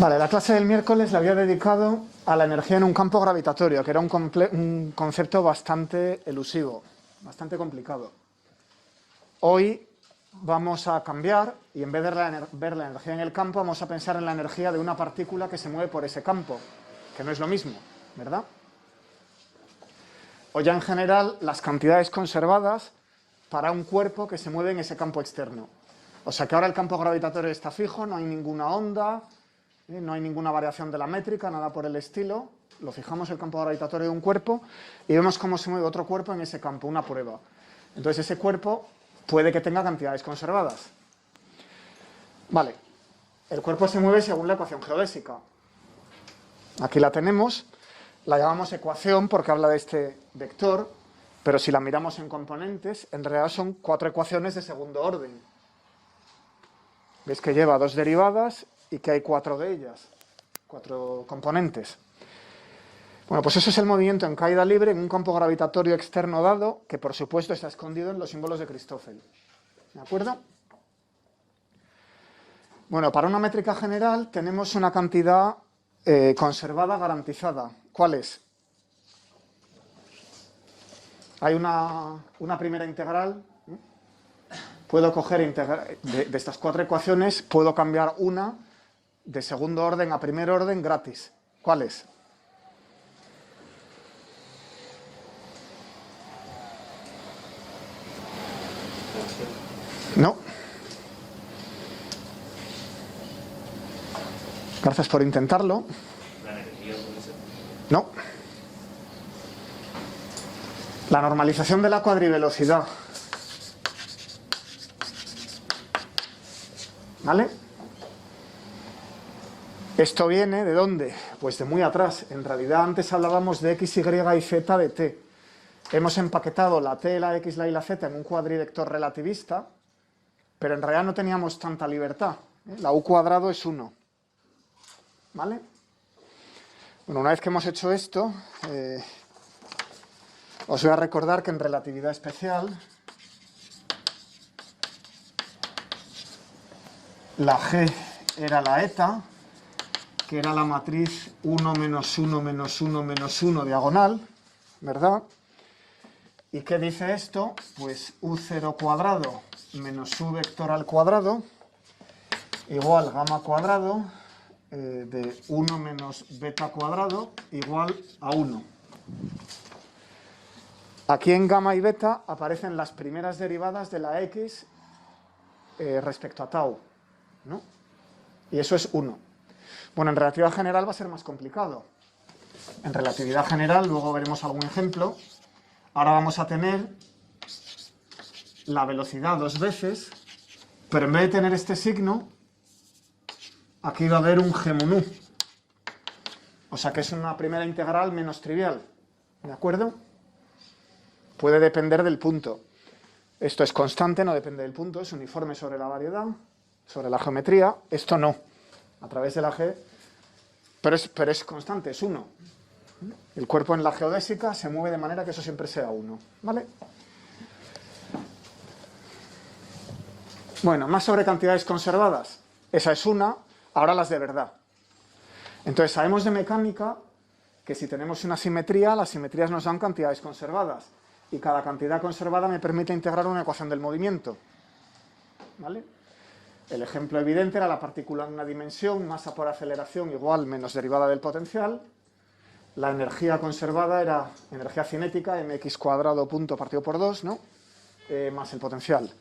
Vale, la clase del miércoles la había dedicado a la energía en un campo gravitatorio, que era un concepto bastante elusivo, bastante complicado. Hoy vamos a cambiar y en vez de ver la energía en el campo, vamos a pensar en la energía de una partícula que se mueve por ese campo, que no es lo mismo, ¿verdad? O ya en general las cantidades conservadas para un cuerpo que se mueve en ese campo externo. O sea que ahora el campo gravitatorio está fijo, no hay ninguna onda, no hay ninguna variación de la métrica, nada por el estilo. Lo fijamos el campo gravitatorio de un cuerpo y vemos cómo se mueve otro cuerpo en ese campo, una prueba. Entonces ese cuerpo puede que tenga cantidades conservadas. Vale, el cuerpo se mueve según la ecuación geodésica. Aquí la tenemos, la llamamos ecuación porque habla de este vector, pero si la miramos en componentes, en realidad son 4 ecuaciones de segundo orden. ¿Veis que lleva 2 derivadas y que hay 4 de ellas? 4 componentes. Bueno, pues eso es el movimiento en caída libre en un campo gravitatorio externo dado, que por supuesto está escondido en los símbolos de Christoffel. ¿De acuerdo? Bueno, para una métrica general tenemos una cantidad conservada garantizada. ¿Cuál es? Hay una primera integral. Puedo coger de estas 4 ecuaciones, puedo cambiar una de segundo orden a primer orden gratis. ¿Cuál es? No. Gracias por intentarlo. No. La normalización de la cuadrivelocidad. ¿Vale? Esto viene ¿de dónde? Pues de muy atrás. En realidad antes hablábamos de x, y y z de t. Hemos empaquetado la t, la x, la y la z en un cuadrivector relativista, pero en realidad no teníamos tanta libertad. La u cuadrado es 1. ¿Vale? Bueno, una vez que hemos hecho esto, os voy a recordar que en relatividad especial la G era la eta, que era la matriz 1 menos 1 menos 1 menos 1 diagonal, ¿verdad? ¿Y qué dice esto? Pues u0 cuadrado menos u vector al cuadrado igual gamma cuadrado de 1 menos beta cuadrado igual a 1. Aquí en gamma y beta aparecen las primeras derivadas de la x respecto a tau, ¿no? Y eso es 1. Bueno, en relatividad general va a ser más complicado. En relatividad general, luego veremos algún ejemplo. Ahora vamos a tener la velocidad 2 veces, pero en vez de tener este signo, aquí va a haber un g mun u. O sea que es una primera integral menos trivial. ¿De acuerdo? Puede depender del punto. Esto es constante, no depende del punto, es uniforme sobre la variedad, sobre la geometría. Esto no, a través de la G, pero es constante, es 1. El cuerpo en la geodésica se mueve de manera que eso siempre sea 1. ¿Vale? Bueno, más sobre cantidades conservadas. Esa es una, ahora las de verdad. Entonces sabemos de mecánica que si tenemos una simetría, las simetrías nos dan cantidades conservadas. Y cada cantidad conservada me permite integrar una ecuación del movimiento. ¿Vale? El ejemplo evidente era la partícula en una dimensión, masa por aceleración igual menos derivada del potencial. La energía conservada era energía cinética, mx cuadrado punto partido por 2, ¿no? Más el potencial.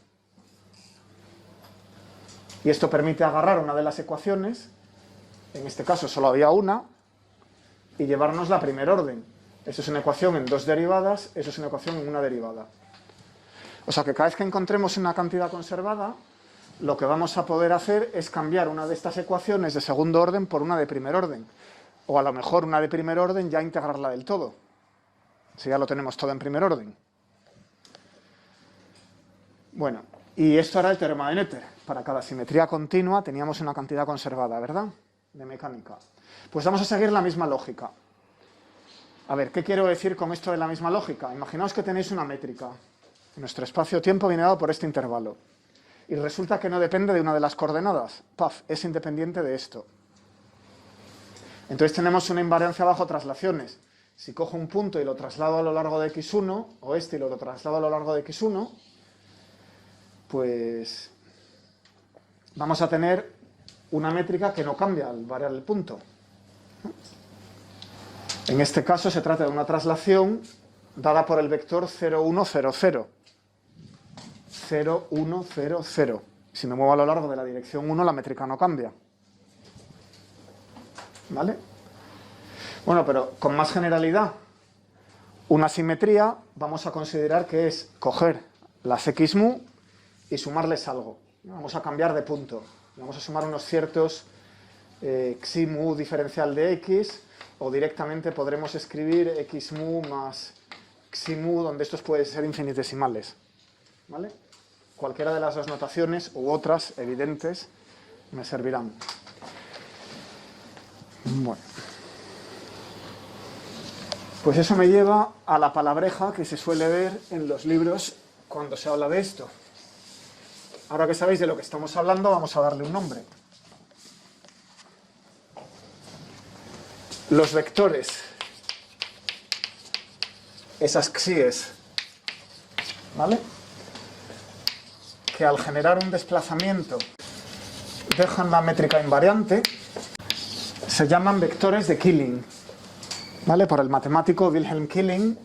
Y esto permite agarrar una de las ecuaciones, en este caso solo había una, y llevarnos la primer orden. Eso es una ecuación en 2 derivadas, eso es una ecuación en una derivada. O sea que cada vez que encontremos una cantidad conservada, lo que vamos a poder hacer es cambiar una de estas ecuaciones de segundo orden por una de primer orden. O a lo mejor una de primer orden ya integrarla del todo. Si ya lo tenemos todo en primer orden. Bueno, y esto era el teorema de Noether. Para cada simetría continua teníamos una cantidad conservada, ¿verdad? De mecánica. Pues vamos a seguir la misma lógica. A ver, ¿qué quiero decir con esto de la misma lógica? Imaginaos que tenéis una métrica. Nuestro espacio-tiempo viene dado por este intervalo. Y resulta que no depende de una de las coordenadas. Paf, es independiente de esto. Entonces tenemos una invariancia bajo traslaciones. Si cojo un punto y lo traslado a lo largo de x1, o este y lo traslado a lo largo de x1, pues vamos a tener una métrica que no cambia al variar el punto. En este caso se trata de una traslación dada por el vector 0, 1, 0, 0. 0, 1, 0, 0. Si me muevo a lo largo de la dirección 1, la métrica no cambia. ¿Vale? Bueno, pero con más generalidad, una simetría vamos a considerar que es coger las x mu y sumarles algo. Vamos a cambiar de punto. Vamos a sumar unos ciertos xi mu diferencial de x, o directamente podremos escribir x mu más xi mu, donde estos pueden ser infinitesimales. ¿Vale? Cualquiera de las dos notaciones u otras evidentes me servirán. Bueno. Pues eso me lleva a la palabreja que se suele ver en los libros cuando se habla de esto. Ahora que sabéis de lo que estamos hablando, vamos a darle un nombre. Los vectores, esas xíes, ¿vale?, que al generar un desplazamiento dejan la métrica invariante, se llaman vectores de Killing, ¿vale?, por el matemático Wilhelm Killing,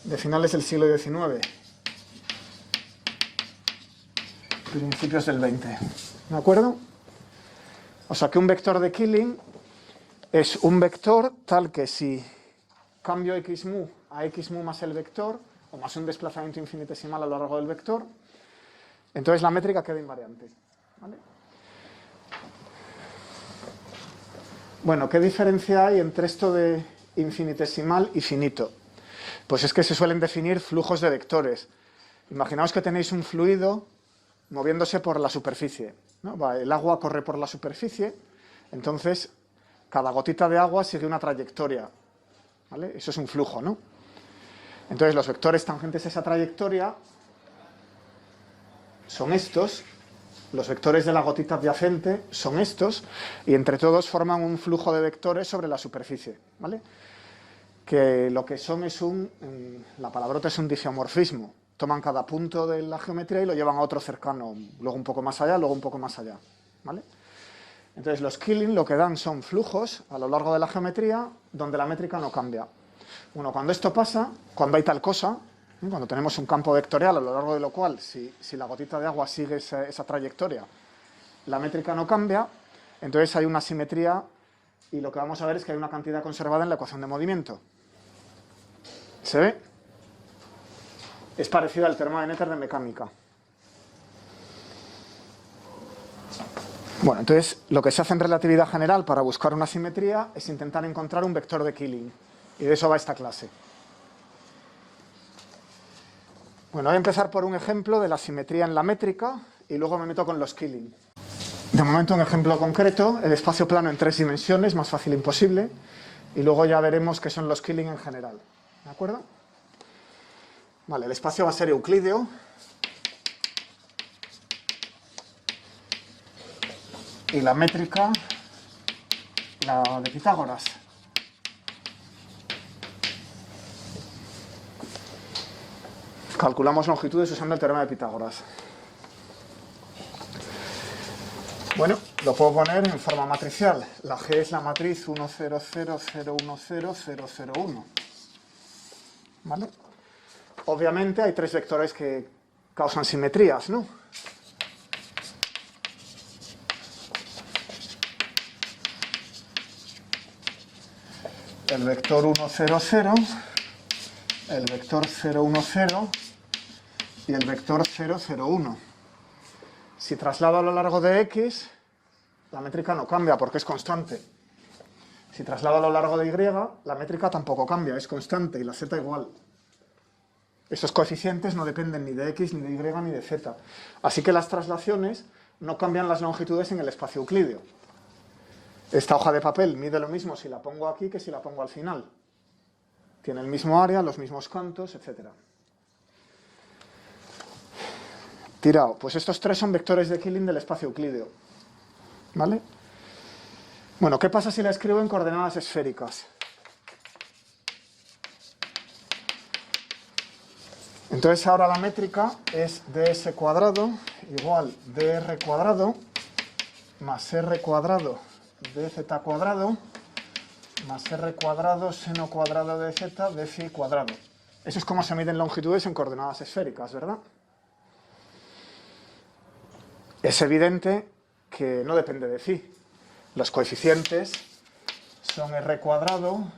de finales del siglo XIX, principios del XX. ¿De acuerdo? O sea que un vector de Killing es un vector tal que si cambio x mu a x mu más el vector, o más un desplazamiento infinitesimal a lo largo del vector, entonces la métrica queda invariante. ¿Vale? Bueno, ¿qué diferencia hay entre esto de infinitesimal y finito? Pues es que se suelen definir flujos de vectores. Imaginaos que tenéis un fluido moviéndose por la superficie, ¿no? El agua corre por la superficie, entonces cada gotita de agua sigue una trayectoria, ¿vale? Eso es un flujo, ¿no? Entonces los vectores tangentes a esa trayectoria son estos, los vectores de la gotita adyacente son estos, y entre todos forman un flujo de vectores sobre la superficie, ¿vale? Que lo que son es la palabrota es un difiomorfismo. Toman cada punto de la geometría y lo llevan a otro cercano, luego un poco más allá, luego un poco más allá, ¿vale? Entonces los Killing lo que dan son flujos a lo largo de la geometría donde la métrica no cambia. Bueno, cuando esto pasa, cuando hay tal cosa, cuando tenemos un campo vectorial a lo largo de lo cual, si la gotita de agua sigue esa trayectoria, la métrica no cambia, entonces hay una simetría y lo que vamos a ver es que hay una cantidad conservada en la ecuación de movimiento. ¿Se ve? Es parecido al teorema de Noether de mecánica. Bueno, entonces lo que se hace en relatividad general para buscar una simetría es intentar encontrar un vector de Killing. Y de eso va esta clase. Bueno, voy a empezar por un ejemplo de la simetría en la métrica y luego me meto con los Killing. De momento un ejemplo concreto, el espacio plano en 3 dimensiones, más fácil imposible, y luego ya veremos qué son los Killing en general. ¿De acuerdo? Vale, el espacio va a ser euclídeo. Y la métrica, la de Pitágoras. Calculamos longitudes usando el teorema de Pitágoras. Bueno, lo puedo poner en forma matricial. La G es la matriz 1, 0, 0, 0, 1, 0, 0, 0, 1. ¿Vale? Obviamente hay 3 vectores que causan simetrías, ¿no? El vector 1, 0, 0, el vector 0, 1, 0 y el vector 0, 0, 1. Si traslado a lo largo de x, la métrica no cambia porque es constante. Si traslado a lo largo de y, la métrica tampoco cambia, es constante, y la z igual. Esos coeficientes no dependen ni de x, ni de y, ni de z. Así que las traslaciones no cambian las longitudes en el espacio euclídeo. Esta hoja de papel mide lo mismo si la pongo aquí que si la pongo al final. Tiene el mismo área, los mismos cantos, etc. Tirado. Pues estos 3 son vectores de Killing del espacio euclídeo. ¿Vale? Bueno, ¿qué pasa si la escribo en coordenadas esféricas? Entonces ahora la métrica es ds cuadrado igual dr cuadrado más r cuadrado dz cuadrado más r cuadrado seno cuadrado de z de phi cuadrado. Eso es como se miden longitudes en coordenadas esféricas, ¿verdad? Es evidente que no depende de phi. Los coeficientes son r cuadrado,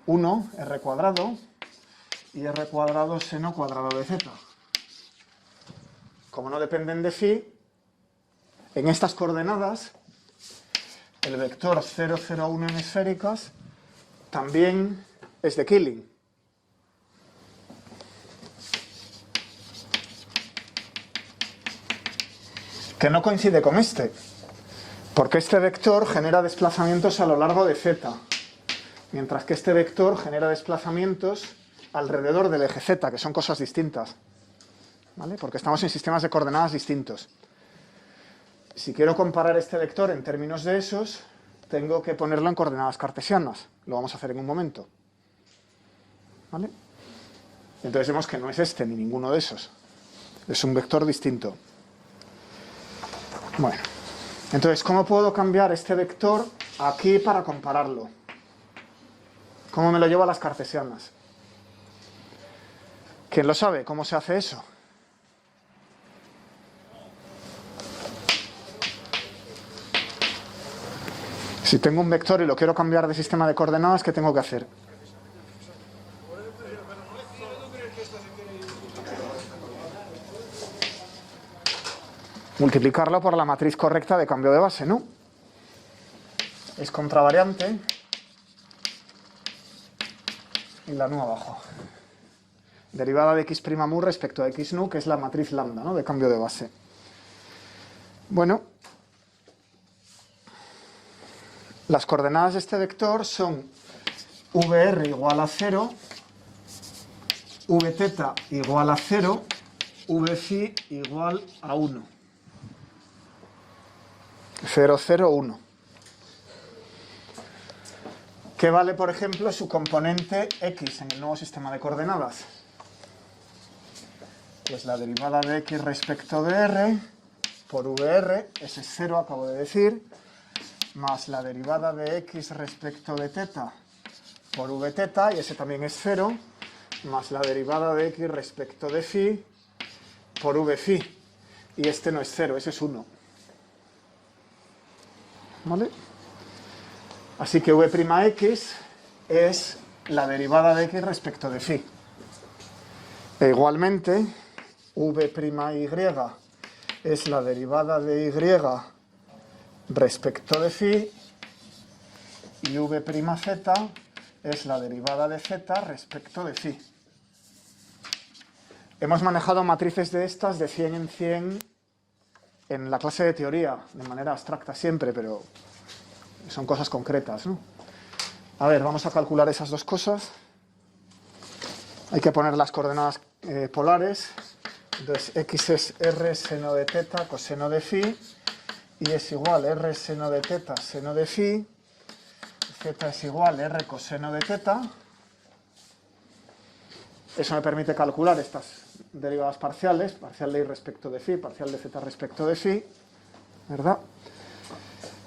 1, r cuadrado, y r cuadrado seno cuadrado de z. Como no dependen de phi, en estas coordenadas, el vector 0, 0, 1 en esféricas también es de Killing. Que no coincide con este, porque este vector genera desplazamientos a lo largo de z, mientras que este vector genera desplazamientos alrededor del eje z, que son cosas distintas, ¿vale? Porque estamos en sistemas de coordenadas distintos. Si quiero comparar este vector en términos de esos, tengo que ponerlo en coordenadas cartesianas. Lo vamos a hacer en un momento, ¿vale? Entonces vemos que no es este ni ninguno de esos. Es un vector distinto. Bueno, entonces, ¿cómo puedo cambiar este vector aquí para compararlo? ¿Cómo me lo llevo a las cartesianas? ¿Quién lo sabe? ¿Cómo se hace eso? Si tengo un vector y lo quiero cambiar de sistema de coordenadas, ¿qué tengo que hacer? Multiplicarlo por la matriz correcta de cambio de base, ¿no? Es contravariante y la nu abajo. Derivada de x' mu respecto a x nu, que es la matriz lambda, ¿no? De cambio de base. Bueno, las coordenadas de este vector son vr igual a 0, vθ igual a 0, vφ igual a 1. 0, 0, 1. ¿Qué vale, por ejemplo, su componente x en el nuevo sistema de coordenadas? Pues la derivada de x respecto de r por vr, ese es 0, acabo de decir, más la derivada de x respecto de θ por vθ, y ese también es 0, más la derivada de x respecto de phi por vφ, y este no es 0, ese es 1. ¿Vale? Así que v'x es la derivada de x respecto de phi. E igualmente, v'y es la derivada de y respecto de phi, y v'z es la derivada de z respecto de phi. Hemos manejado matrices de estas de 100 en 100 en la clase de teoría, de manera abstracta siempre, pero son cosas concretas, ¿no? A ver, vamos a calcular esas dos cosas. Hay que poner las coordenadas polares. Entonces, x es r seno de θ coseno de phi, y es igual r seno de θ seno de phi, z es igual r coseno de θ. Eso me permite calcular estas derivadas parciales, parcial de y respecto de phi, parcial de z respecto de phi, ¿verdad?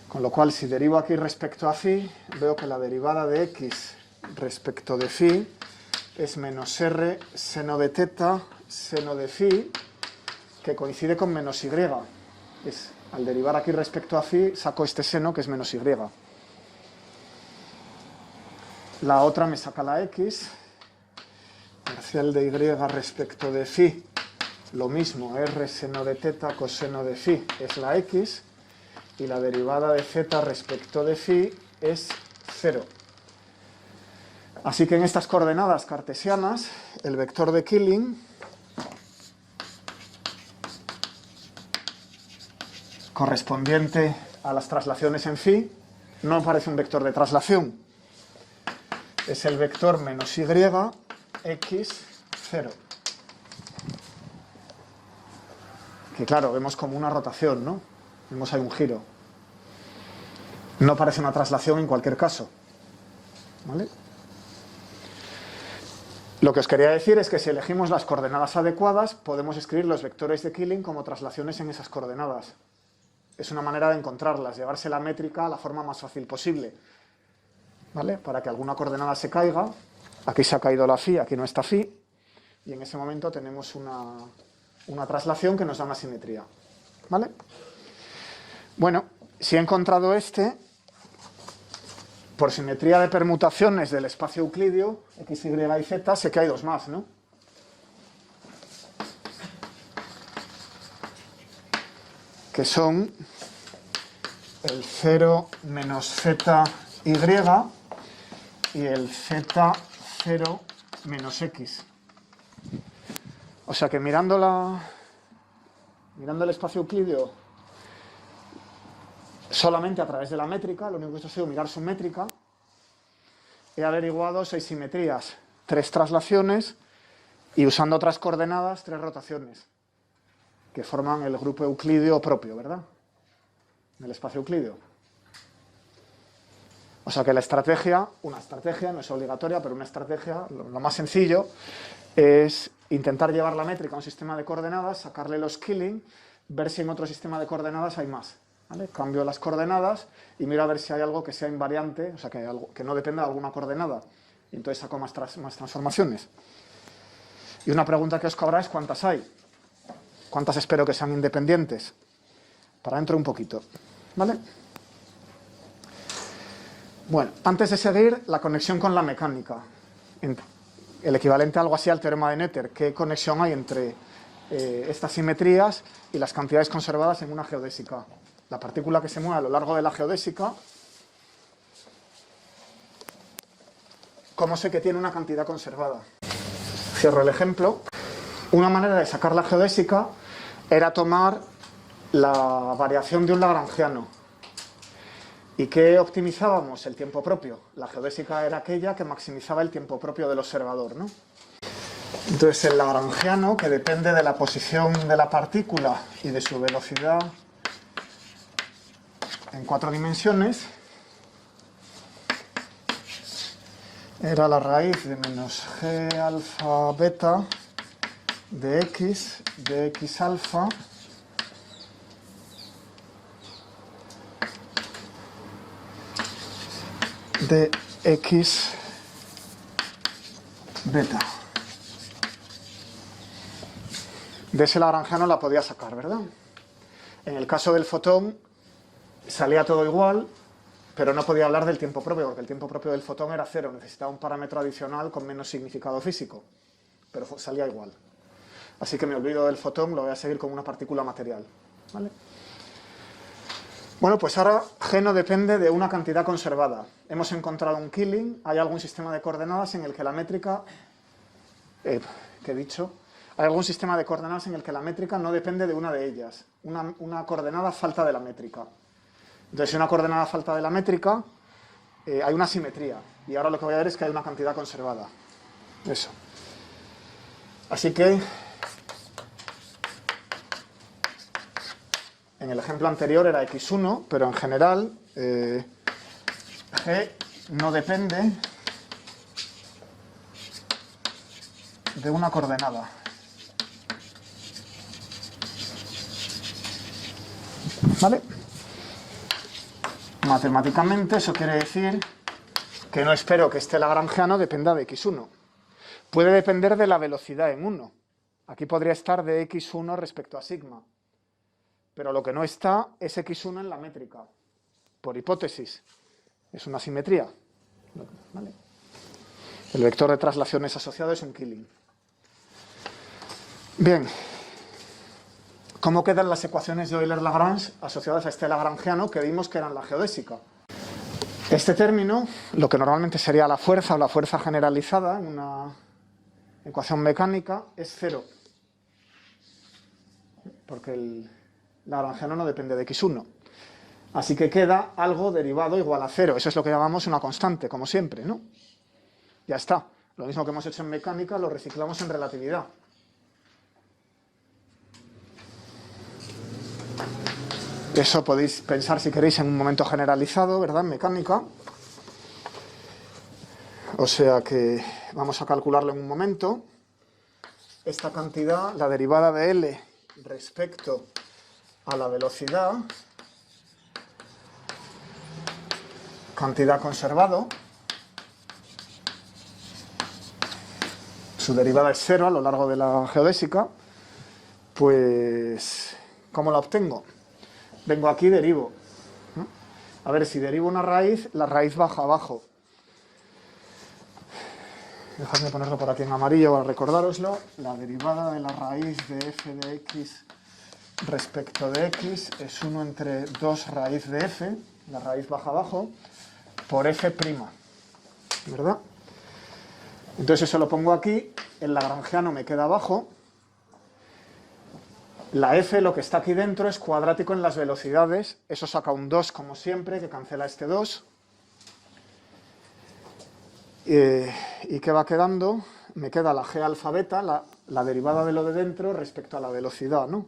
Con lo cual, si derivo aquí respecto a phi, veo que la derivada de x respecto de phi es menos r seno de θ seno de phi, que coincide con menos y. Al derivar aquí respecto a phi, saco este seno, que es menos y. La otra me saca la x, parcial de y respecto de phi, lo mismo, r seno de θ coseno de phi es la x, y la derivada de z respecto de phi es 0. Así que en estas coordenadas cartesianas, el vector de Killing correspondiente a las traslaciones en phi no aparece un vector de traslación. Es el vector menos y, x, 0. Que claro, vemos como una rotación, ¿no? Vemos ahí un giro. no parece una traslación en cualquier caso. ¿Vale? Lo que os quería decir es que si elegimos las coordenadas adecuadas, podemos escribir los vectores de Killing como traslaciones en esas coordenadas. Es una manera de encontrarlas, llevarse la métrica a la forma más fácil posible. ¿Vale? Para que alguna coordenada se caiga, aquí se ha caído la phi, aquí no está phi, y en ese momento tenemos una traslación que nos da una simetría. ¿Vale? Bueno, si he encontrado este, por simetría de permutaciones del espacio euclídeo, x, y y z, sé que hay dos más, ¿no? Que son el 0 menos z y y el z0 menos x. O sea que mirando el espacio euclídeo solamente a través de la métrica, lo único que he hecho ha sido mirar su métrica, he averiguado 6 simetrías, 3 traslaciones y usando otras coordenadas 3 rotaciones, que forman el grupo euclídeo propio, ¿verdad? Del espacio euclídeo. O sea que una estrategia, no es obligatoria, pero una estrategia, lo más sencillo, es intentar llevar la métrica a un sistema de coordenadas, sacarle los Killing, ver si en otro sistema de coordenadas hay más. ¿Vale? Cambio las coordenadas y miro a ver si hay algo que sea invariante, o sea, que hay algo que no dependa de alguna coordenada. Y entonces saco más transformaciones. Y una pregunta que os cabrá es ¿cuántas hay? ¿Cuántas espero que sean independientes? Para dentro un poquito. ¿Vale? Bueno, antes de seguir, la conexión con la mecánica. El equivalente a algo así al teorema de Noether. ¿Qué conexión hay entre estas simetrías y las cantidades conservadas en una geodésica? La partícula que se mueve a lo largo de la geodésica, ¿cómo sé que tiene una cantidad conservada? Cierro el ejemplo. Una manera de sacar la geodésica era tomar la variación de un lagrangiano. ¿Y qué optimizábamos? El tiempo propio. La geodésica era aquella que maximizaba el tiempo propio del observador, ¿no? Entonces el lagrangiano, que depende de la posición de la partícula y de su velocidad en 4 dimensiones, era la raíz de menos g alfa beta de x alfa de x beta. De ese lagrangiano la podía sacar, ¿verdad? En el caso del fotón salía todo igual, pero no podía hablar del tiempo propio, porque el tiempo propio del fotón era 0, necesitaba un parámetro adicional con menos significado físico, pero salía igual. Así que me olvido del fotón, lo voy a seguir como una partícula material. ¿Vale? Bueno, pues ahora G no depende de una cantidad conservada. Hemos encontrado un Killing, hay algún sistema de coordenadas en el que la métrica... ¿qué he dicho? Hay algún sistema de coordenadas en el que la métrica no depende de una de ellas. Una coordenada falta de la métrica. Entonces, si una coordenada falta de la métrica, hay una simetría. Y ahora lo que voy a ver es que hay una cantidad conservada. Eso. Así que, en el ejemplo anterior era x1, pero en general, G no depende de una coordenada. ¿Vale? Matemáticamente eso quiere decir que no espero que este lagrangiano dependa de x1. Puede depender de la velocidad en 1. Aquí podría estar de x1 respecto a sigma. Pero lo que no está es x1 en la métrica. Por hipótesis. Es una simetría. ¿Vale? El vector de traslaciones asociado es un Killing. Bien. ¿Cómo quedan las ecuaciones de Euler-Lagrange asociadas a este lagrangiano que vimos que eran la geodésica? Este término, lo que normalmente sería la fuerza o la fuerza generalizada en una ecuación mecánica, es 0. Porque el lagrangiano no depende de x1. Así que queda algo derivado igual a 0. Eso es lo que llamamos una constante, como siempre, ¿no? Ya está. Lo mismo que hemos hecho en mecánica, lo reciclamos en relatividad. Eso podéis pensar si queréis en un momento generalizado, ¿verdad? En mecánica. O sea que vamos a calcularlo en un momento. Esta cantidad, la derivada de L respecto a la velocidad, cantidad conservado, su derivada es 0 a lo largo de la geodésica, pues ¿cómo la obtengo? Vengo aquí y derivo. A ver, si derivo una raíz, la raíz baja abajo. Dejadme ponerlo por aquí en amarillo para recordároslo. La derivada de la raíz de f de x respecto de x es 1 entre 2 raíz de f, la raíz baja abajo, por f', ¿verdad? Entonces eso lo pongo aquí, el lagrangiano me queda abajo. La f, lo que está aquí dentro, es cuadrático en las velocidades. Eso saca un 2, como siempre, que cancela este 2. ¿Y qué va quedando? Me queda la g alfa beta, la derivada de lo de dentro respecto a la velocidad, ¿no?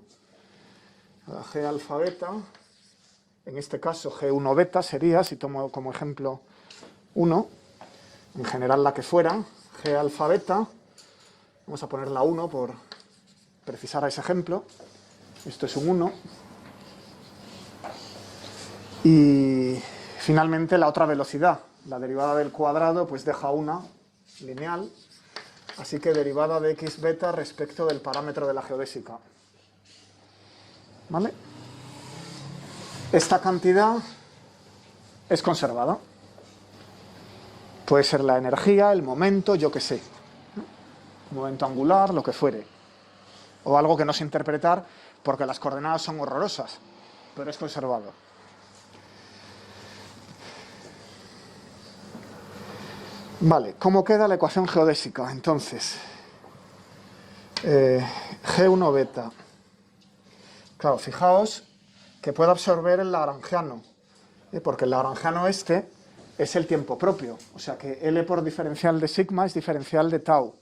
La g alfa beta, en este caso g1 beta sería, si tomo como ejemplo 1, en general la que fuera, g alfa beta, vamos a poner la 1 por precisar a ese ejemplo, esto es un 1, y finalmente la otra velocidad, la derivada del cuadrado, pues deja una lineal, así que derivada de x beta respecto del parámetro de la geodésica. ¿Vale? Esta cantidad es conservada. Puede ser la energía, el momento, yo qué sé, ¿no? Momento angular, lo que fuere. O algo que no sé interpretar porque las coordenadas son horrorosas, pero es conservado. Vale, ¿cómo queda la ecuación geodésica? Entonces, G1 beta. Claro, fijaos que puede absorber el lagrangiano, porque el lagrangiano este es el tiempo propio, o sea que L por diferencial de sigma es diferencial de tau.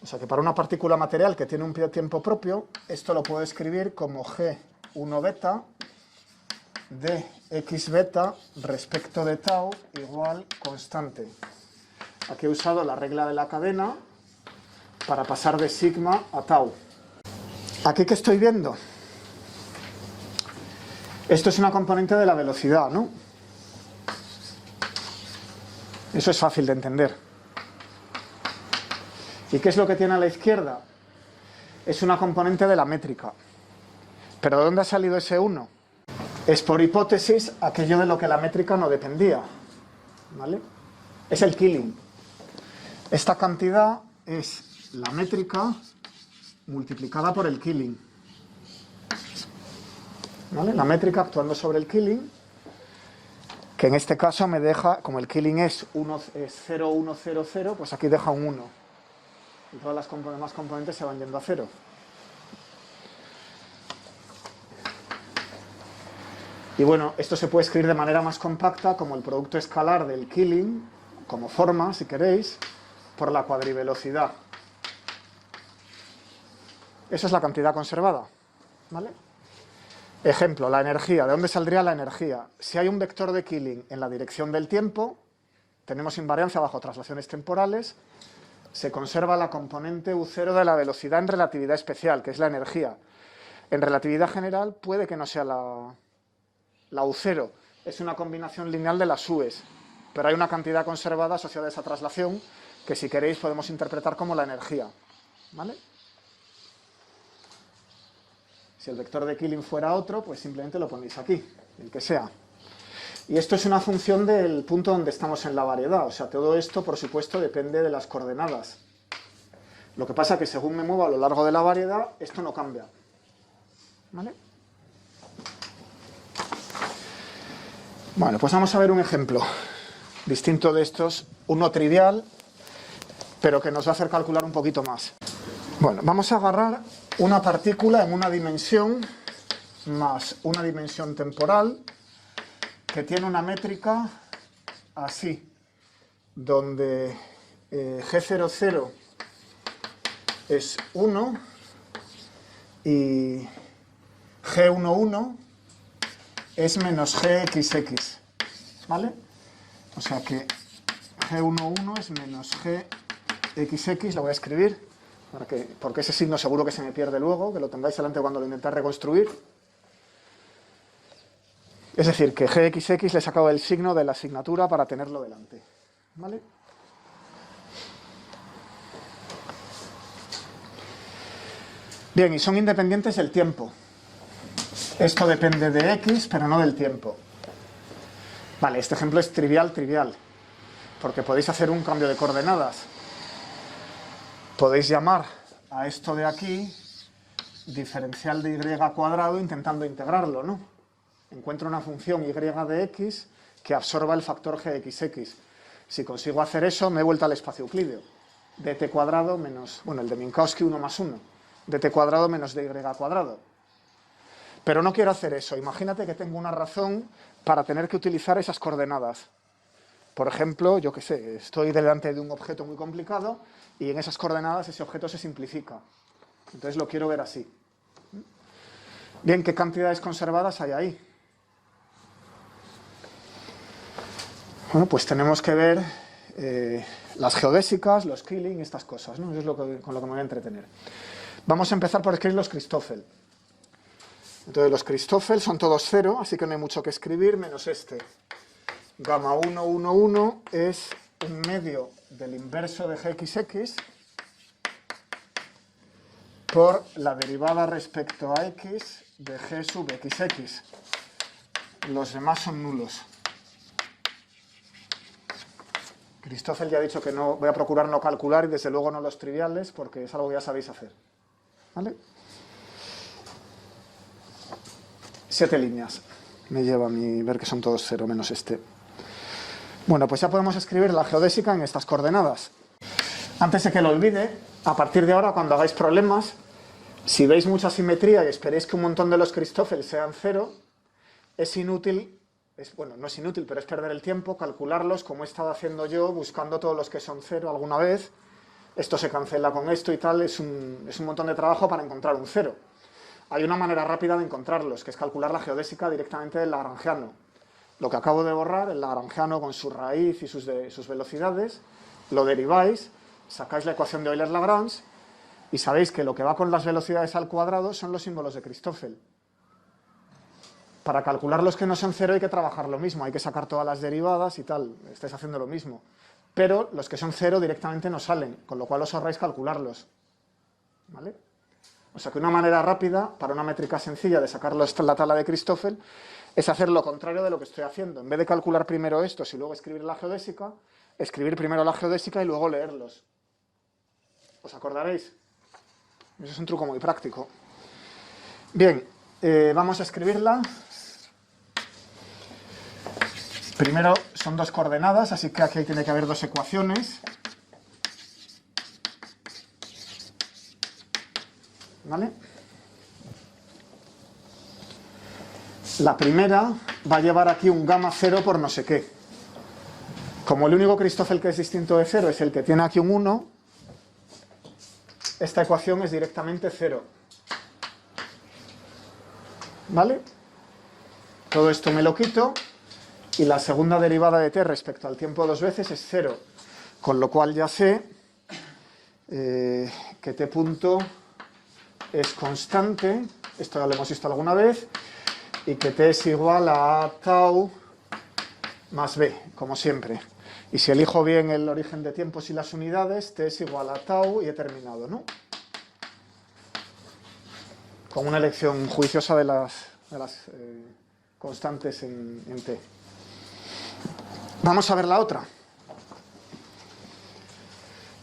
O sea que para una partícula material que tiene un tiempo propio, esto lo puedo escribir como G1 beta de x beta respecto de tau igual constante. Aquí he usado la regla de la cadena para pasar de sigma a tau. ¿Aquí qué estoy viendo? Esto es una componente de la velocidad, ¿no? Eso es fácil de entender. ¿Y qué es lo que tiene a la izquierda? Es una componente de la métrica. ¿Pero de dónde ha salido ese 1? Es por hipótesis aquello de lo que la métrica no dependía, ¿vale? Es el Killing. Esta cantidad es la métrica multiplicada por el Killing, ¿vale? La métrica actuando sobre el Killing, que en este caso me deja, como el Killing es 0, 1, 0, 0, pues aquí deja un 1. Y todas las demás componentes se van yendo a 0. Y bueno, esto se puede escribir de manera más compacta como el producto escalar del Killing, como forma, si queréis, por la cuadrivelocidad. Esa es la cantidad conservada, ¿vale? Ejemplo, la energía. ¿De dónde saldría la energía? Si hay un vector de Killing en la dirección del tiempo, tenemos invariancia bajo traslaciones temporales, se conserva la componente U0 de la velocidad en relatividad especial, que es la energía. En relatividad general puede que no sea la U0, es una combinación lineal de las U's, pero hay una cantidad conservada asociada a esa traslación que si queréis podemos interpretar como la energía, ¿vale? Si el vector de Killing fuera otro, pues simplemente lo ponéis aquí, el que sea. Y esto es una función del punto donde estamos en la variedad, o sea, todo esto, por supuesto, depende de las coordenadas. Lo que pasa es que según me muevo a lo largo de la variedad, esto no cambia, ¿vale? Bueno, pues vamos a ver un ejemplo distinto de estos, uno trivial, pero que nos va a hacer calcular un poquito más. Bueno, vamos a agarrar una partícula en una dimensión más una dimensión temporal que tiene una métrica así, donde G00 es 1 y G11 es menos gxx, ¿vale? O sea que g11 es menos gxx, lo voy a escribir, porque ese signo seguro que se me pierde luego, que lo tengáis delante cuando lo intentáis reconstruir. Es decir, que gxx le he sacado el signo de la asignatura para tenerlo delante, ¿vale? Bien, y son independientes del tiempo. Esto depende de x, pero no del tiempo. Vale, este ejemplo es trivial, porque podéis hacer un cambio de coordenadas. Podéis llamar a esto de aquí diferencial de y cuadrado intentando integrarlo, ¿no? Encuentro una función y de x que absorba el factor gxx. Si consigo hacer eso, me he vuelto al espacio euclídeo. dt cuadrado menos, bueno, el de Minkowski 1 más 1. dt cuadrado menos dy cuadrado. Pero no quiero hacer eso. Imagínate que tengo una razón para tener que utilizar esas coordenadas. Por ejemplo, yo qué sé, estoy delante de un objeto muy complicado y en esas coordenadas ese objeto se simplifica. Entonces lo quiero ver así. Bien, ¿qué cantidades conservadas hay ahí? Bueno, pues tenemos que ver las geodésicas, los Killing, estas cosas, ¿no? Eso es con lo que me voy a entretener. Vamos a empezar por escribir los Christoffel. Entonces los Christoffel son todos 0, así que no hay mucho que escribir, menos este. Gamma 1, 1, 1 es un medio del inverso de gxx por la derivada respecto a x de g sub xx. Los demás son nulos. Christoffel ya ha dicho que no voy a procurar no calcular y desde luego no los triviales porque es algo que ya sabéis hacer. ¿Vale? 7 líneas. Me lleva a mí ver que son todos 0 menos este. Bueno, pues ya podemos escribir la geodésica en estas coordenadas. Antes de que lo olvide, a partir de ahora, cuando hagáis problemas, si veis mucha simetría y esperéis que un montón de los Christoffel sean 0, es inútil. Bueno, no es inútil, pero es perder el tiempo, calcularlos como he estado haciendo yo, buscando todos los que son 0 alguna vez. Esto se cancela con esto y tal, es un montón de trabajo para encontrar un 0. Hay una manera rápida de encontrarlos, que es calcular la geodésica directamente del lagrangiano. Lo que acabo de borrar, el lagrangiano con su raíz y sus velocidades, lo deriváis, sacáis la ecuación de Euler-Lagrange y sabéis que lo que va con las velocidades al cuadrado son los símbolos de Christoffel. Para calcular los que no son 0 hay que trabajar lo mismo, hay que sacar todas las derivadas y tal, estáis haciendo lo mismo. Pero los que son 0 directamente no salen, con lo cual os ahorráis calcularlos. ¿Vale? O sea que una manera rápida, para una métrica sencilla de sacarlo en la tabla de Christoffel, es hacer lo contrario de lo que estoy haciendo. En vez de calcular primero estos y luego escribir la geodésica, escribir primero la geodésica y luego leerlos. ¿Os acordaréis? Eso es un truco muy práctico. Bien, vamos a escribirla. Primero son 2 coordenadas, así que aquí tiene que haber 2 ecuaciones. ¿Vale? La primera va a llevar aquí un gamma 0 por no sé qué. Como el único Christoffel que es distinto de 0 es el que tiene aquí un 1, esta ecuación es directamente 0. ¿Vale? Todo esto me lo quito y la segunda derivada de t respecto al tiempo 2 veces es 0. Con lo cual ya sé que t punto es constante, esto ya lo hemos visto alguna vez, y que t es igual a tau más b, como siempre. Y si elijo bien el origen de tiempos y las unidades, t es igual a tau y he terminado, ¿no? Con una elección juiciosa de las constantes en t. Vamos a ver la otra.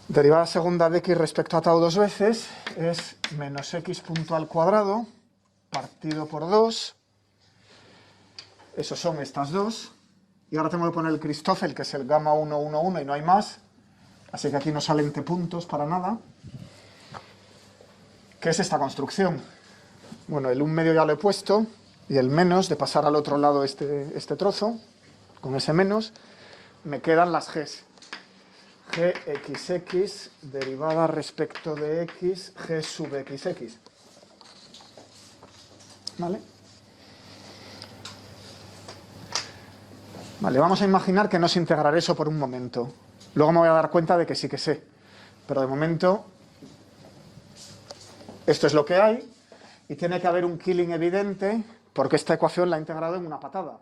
Derivada segunda de x respecto a tau 2 veces es menos x punto al cuadrado partido por 2. Esos son estas dos. Y ahora tengo que poner el Christoffel, que es el gamma 1, 1, 1 y no hay más. Así que aquí no salen t puntos para nada. ¿Qué es esta construcción? Bueno, el 1 medio ya lo he puesto y el menos, de pasar al otro lado este trozo, con ese menos, me quedan las g's. gxx derivada respecto de x, g sub xx. ¿Vale? Vale, vamos a imaginar que no sé integrar eso por un momento. Luego me voy a dar cuenta de que sí que sé. Pero de momento, esto es lo que hay. Y tiene que haber un killing evidente, porque esta ecuación la he integrado en una patada.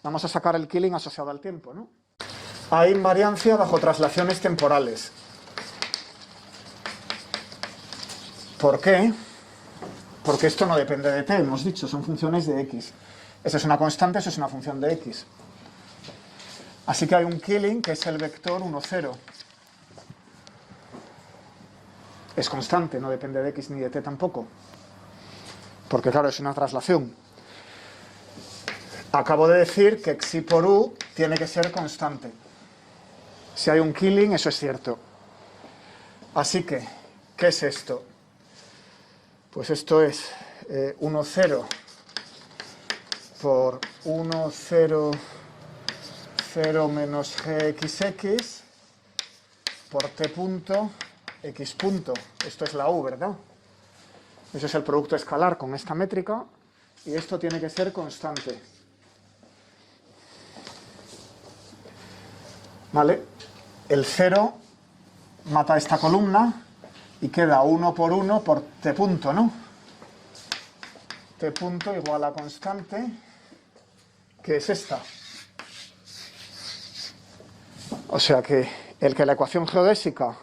Vamos a sacar el killing asociado al tiempo, ¿no? Hay invariancia bajo traslaciones temporales. ¿Por qué? Porque esto no depende de t, hemos dicho, son funciones de x. Esa es una constante, eso es una función de x. Así que hay un killing que es el vector 1, 0. Es constante, no depende de x ni de t tampoco. Porque claro, es una traslación. Acabo de decir que xi por u tiene que ser constante. Si hay un killing, eso es cierto. Así que, ¿qué es esto? Pues esto es 1, 0 por 1, 0, 0 menos gxx por t punto, x punto. Esto es la u, ¿verdad? Eso es el producto escalar con esta métrica y esto tiene que ser constante. ¿Vale? El 0 mata esta columna y queda 1 por 1 por t punto, ¿no? T punto igual a constante, que es esta. O sea que el que la ecuación geodésica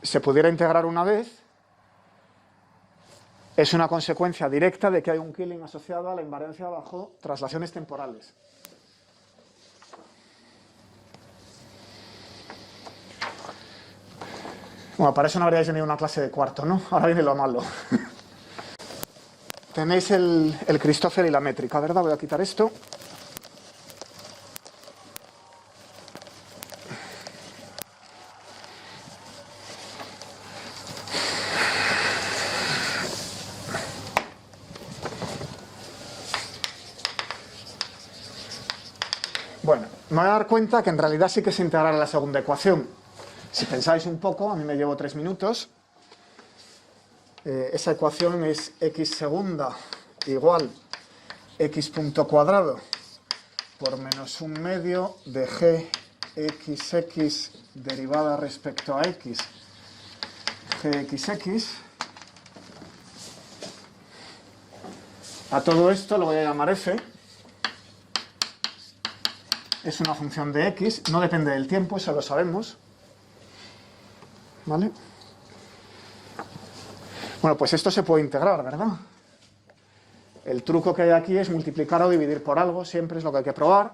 se pudiera integrar una vez es una consecuencia directa de que hay un killing asociado a la invariancia bajo traslaciones temporales. Bueno, para eso no habríais venido a una clase de cuarto, ¿no? Ahora viene lo malo. Tenéis el Christoffel y la métrica, ¿verdad? Voy a quitar esto. Bueno, me voy a dar cuenta que en realidad sí que se integrará la segunda ecuación. Si pensáis un poco, a mí me llevo 3 minutos. Esa ecuación es x segunda igual x punto cuadrado por menos un medio de gxx derivada respecto a x gxx. A todo esto lo voy a llamar f. Es una función de x, no depende del tiempo, eso lo sabemos. ¿Vale? Bueno, pues esto se puede integrar, ¿verdad? El truco que hay aquí es multiplicar o dividir por algo, siempre es lo que hay que probar.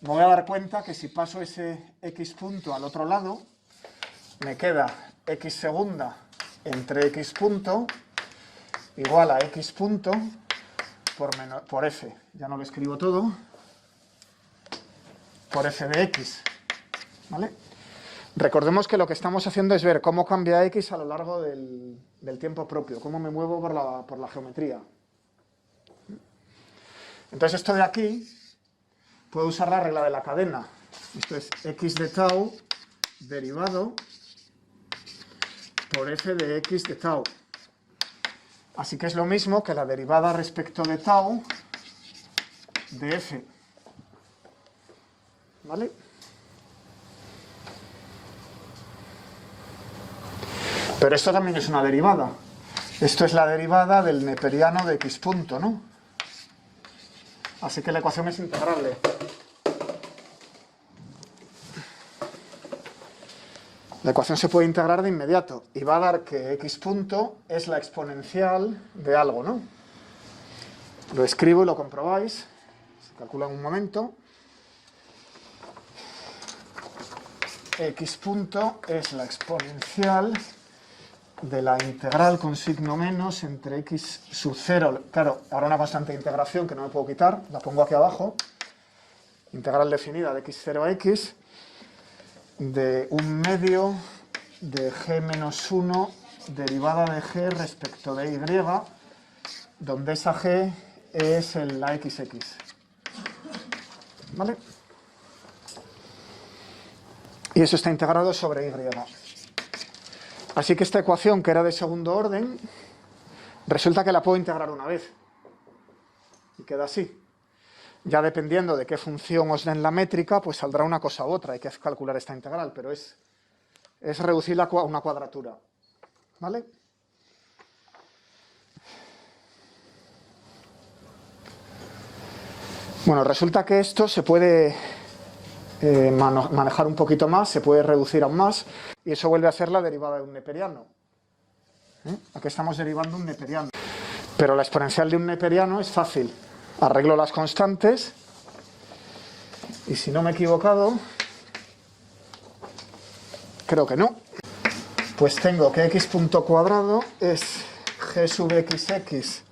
Me voy a dar cuenta que si paso ese x punto al otro lado, me queda x segunda entre x punto igual a x punto por f. Ya no lo escribo todo. Por f de x. ¿Vale? Recordemos que lo que estamos haciendo es ver cómo cambia x a lo largo del tiempo propio, cómo me muevo por la geometría. Entonces esto de aquí, puedo usar la regla de la cadena. Esto es x de tau derivado por f de x de tau. Así que es lo mismo que la derivada respecto de tau de f. ¿Vale? Pero esto también es una derivada. Esto es la derivada del neperiano de x punto, ¿no? Así que la ecuación es integrable. La ecuación se puede integrar de inmediato y va a dar que x punto es la exponencial de algo, ¿no? Lo escribo y lo comprobáis. Se calcula en un momento. X punto es la exponencial de la integral con signo menos entre x sub 0. Claro, ahora una constante de integración que no me puedo quitar, la pongo aquí abajo. Integral definida de x0 a x de un medio de g menos 1 derivada de g respecto de y, donde esa g es la xx. ¿Vale? Y eso está integrado sobre y. Así que esta ecuación, que era de segundo orden, resulta que la puedo integrar una vez. Y queda así. Ya dependiendo de qué función os den la métrica, pues saldrá una cosa u otra. Hay que calcular esta integral, pero es reducirla a una cuadratura. ¿Vale? Bueno, resulta que esto se puede manejar un poquito más, se puede reducir aún más, y eso vuelve a ser la derivada de un neperiano. Aquí estamos derivando un neperiano. Pero la exponencial de un neperiano es fácil. Arreglo las constantes, y si no me he equivocado, creo que no, pues tengo que x punto cuadrado es g sub xx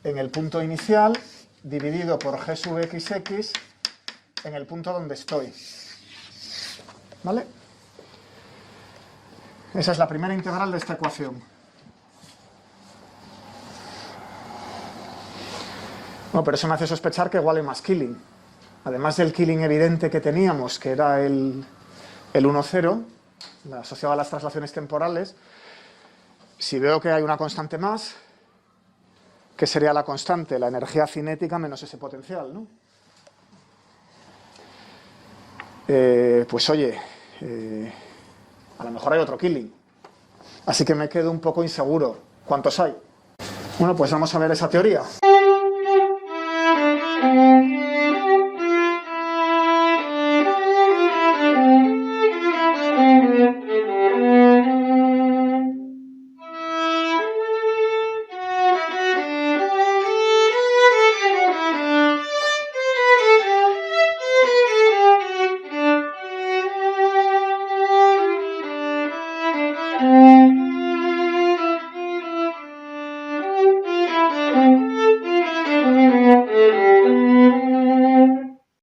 en el punto inicial dividido por g sub xx en el punto donde estoy. ¿Vale? Esa es la primera integral de esta ecuación. Bueno, pero eso me hace sospechar que igual hay más killing. Además del killing evidente que teníamos, que era el 1,0, asociado a las traslaciones temporales, si veo que hay una constante más, ¿qué sería la constante? La energía cinética menos ese potencial, ¿no? Pues oye, a lo mejor hay otro killing. Así que me quedo un poco inseguro. ¿Cuántos hay? Bueno, pues vamos a ver esa teoría.